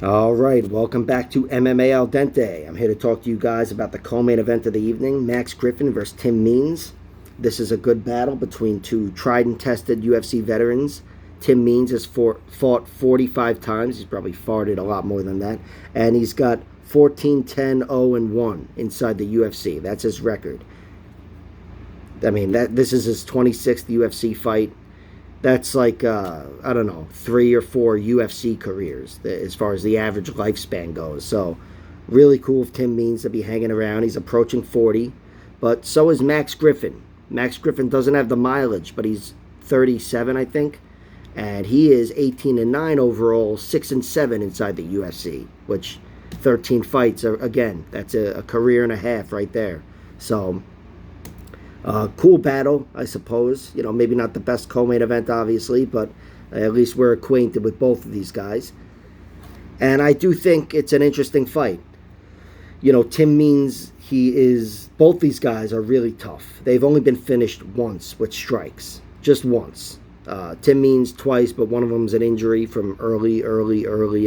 All right, welcome back to MMA Al Dente. I'm here to talk to you guys about the co-main event of the evening, Max Griffin versus Tim Means. This is a good battle between two tried and tested UFC veterans. Tim Means has fought 45 times. He's probably farted a lot more than that. And he's got 14, 10, 0, and 1 inside the UFC. That's his record. I mean, this is his 26th UFC fight. That's like I don't know, 3 or 4 UFC careers as far as the average lifespan goes. So really cool of Tim Means to be hanging around. He's approaching 40, but so is Max Griffin. Max Griffin doesn't have the mileage, but he's 37, I think, and he is 18-9 overall, 6-7 inside the UFC, which 13 fights are, again, that's a career and a half right there. So cool battle, I suppose. You know, maybe not the best co-main event, obviously, but at least we're acquainted with both of these guys. And I do think it's an interesting fight. You know, Tim Means, both these guys are really tough. They've only been finished once with strikes, just once. Tim Means twice, but one of them's an injury from early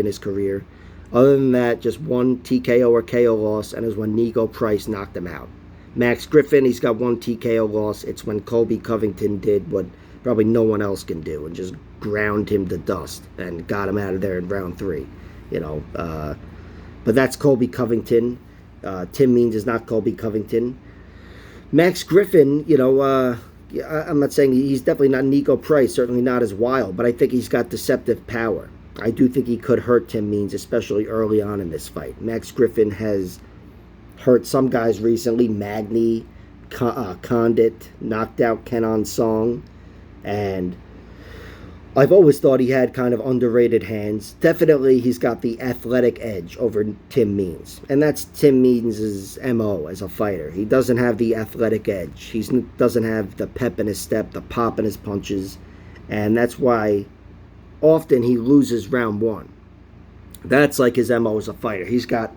in his career. Other than that, just one TKO or KO loss, and it was when Nico Price knocked him out. Max Griffin, he's got one TKO loss. It's when Colby Covington did what probably no one else can do and just ground him to dust and got him out of there in round 3. You know, but that's Colby Covington. Tim Means is not Colby Covington. Max Griffin, you know, I'm not saying he's definitely not Nico Price, certainly not as wild, but I think he's got deceptive power. I do think he could hurt Tim Means, especially early on in this fight. Max Griffin has hurt some guys recently. Magny, Condit, knocked out Kenan Song. And I've always thought he had kind of underrated hands. Definitely he's got the athletic edge over Tim Means. And that's Tim Means' MO as a fighter. He doesn't have the athletic edge. He doesn't have the pep in his step, the pop in his punches. And that's why often he loses round 1. That's like his MO as a fighter. He's got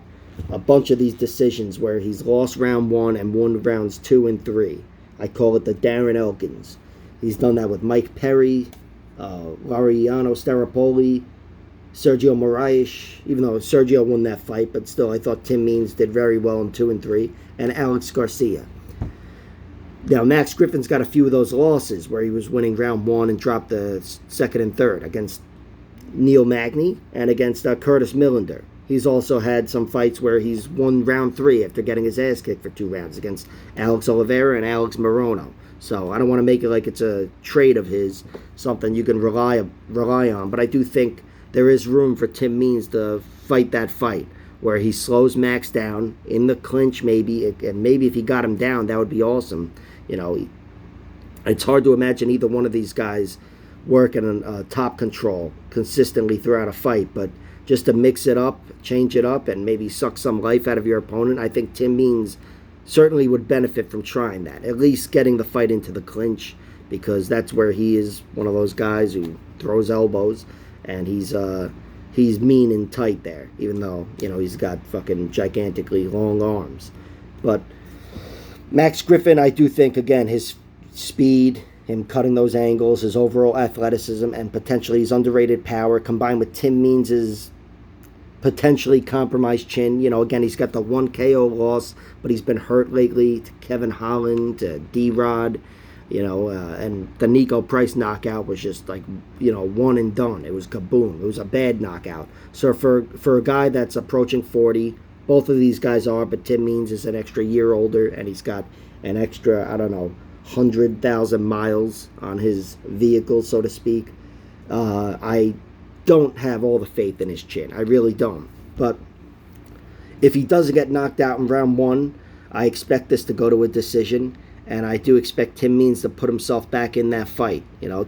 a bunch of these decisions where he's lost round 1 and won rounds 2 and 3. I call it the Darren Elkins. He's done that with Mike Perry, Laureano Staropoli, Sergio Moraes, even though Sergio won that fight, but still I thought Tim Means did very well in 2 and 3, and Alex Garcia. Now, Max Griffin's got a few of those losses where he was winning round 1 and dropped the 2nd and 3rd against Neil Magny and against Curtis Millender. He's also had some fights where he's won round 3 after getting his ass kicked for 2 rounds against Alex Oliveira and Alex Morono. So I don't want to make it like it's a trait of his, something you can rely on. But I do think there is room for Tim Means to fight that fight where he slows Max down in the clinch maybe. And maybe if he got him down, that would be awesome. You know, it's hard to imagine either one of these guys working on top control consistently throughout a fight. But just to mix it up, change it up, and maybe suck some life out of your opponent, I think Tim Means certainly would benefit from trying that. At least getting the fight into the clinch, because that's where he is one of those guys who throws elbows, and he's mean and tight there, even though, you know, he's got fucking gigantically long arms. But Max Griffin, I do think, again, his speed, him cutting those angles, his overall athleticism, and potentially his underrated power, combined with Tim Means' potentially compromised chin. You know, again, he's got the 1 KO loss, but he's been hurt lately to Kevin Holland, to D-Rod, you know, and the Nico Price knockout was just like, you know, one and done. It was kaboom. It was a bad knockout. So for a guy that's approaching 40, both of these guys are, but Tim Means is an extra year older, and he's got an extra, I don't know, 100,000 miles on his vehicle, so to speak. I don't have all the faith in his chin. I really don't. But if he doesn't get knocked out in round 1, I expect this to go to a decision, and I do expect Tim Means to put himself back in that fight. You know,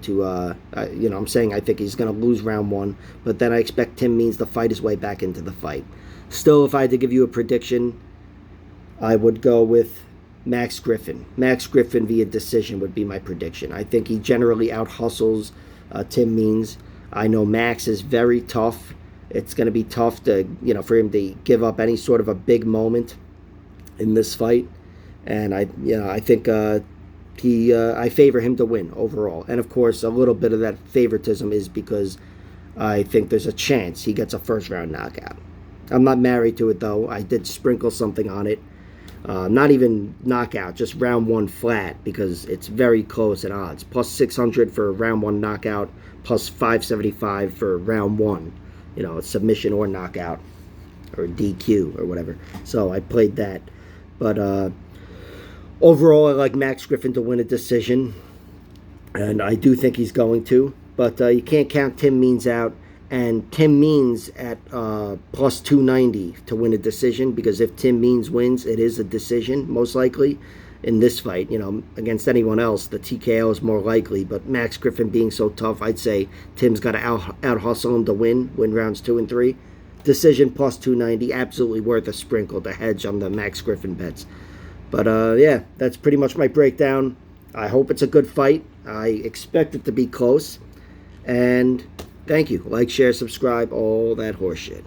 I'm saying I think he's going to lose round 1, but then I expect Tim Means to fight his way back into the fight. Still, if I had to give you a prediction, I would go with Max Griffin. Max Griffin via decision would be my prediction. I think he generally out-hustles Tim Means. I know Max is very tough. It's going to be tough to, you know, for him to give up any sort of a big moment in this fight. And I think I favor him to win overall. And of course, a little bit of that favoritism is because I think there's a chance he gets a first-round knockout. I'm not married to it, though. I did sprinkle something on it. Not even knockout, just round one flat, because it's very close in odds. Plus 600 for round one knockout, plus 575 for round one. You know, submission or knockout, or DQ, or whatever. So I played that. But overall, I like Max Griffin to win a decision. And I do think he's going to. But you can't count Tim Means out. And Tim Means at plus 290 to win a decision, because if Tim Means wins, it is a decision, most likely, in this fight. You know, against anyone else, the TKO is more likely. But Max Griffin being so tough, I'd say Tim's got to out-hustle him to win rounds 2 and 3. Decision plus 290, absolutely worth a sprinkle to hedge on the Max Griffin bets. But yeah, that's pretty much my breakdown. I hope it's a good fight. I expect it to be close. And thank you. Like, share, subscribe, all that horse shit.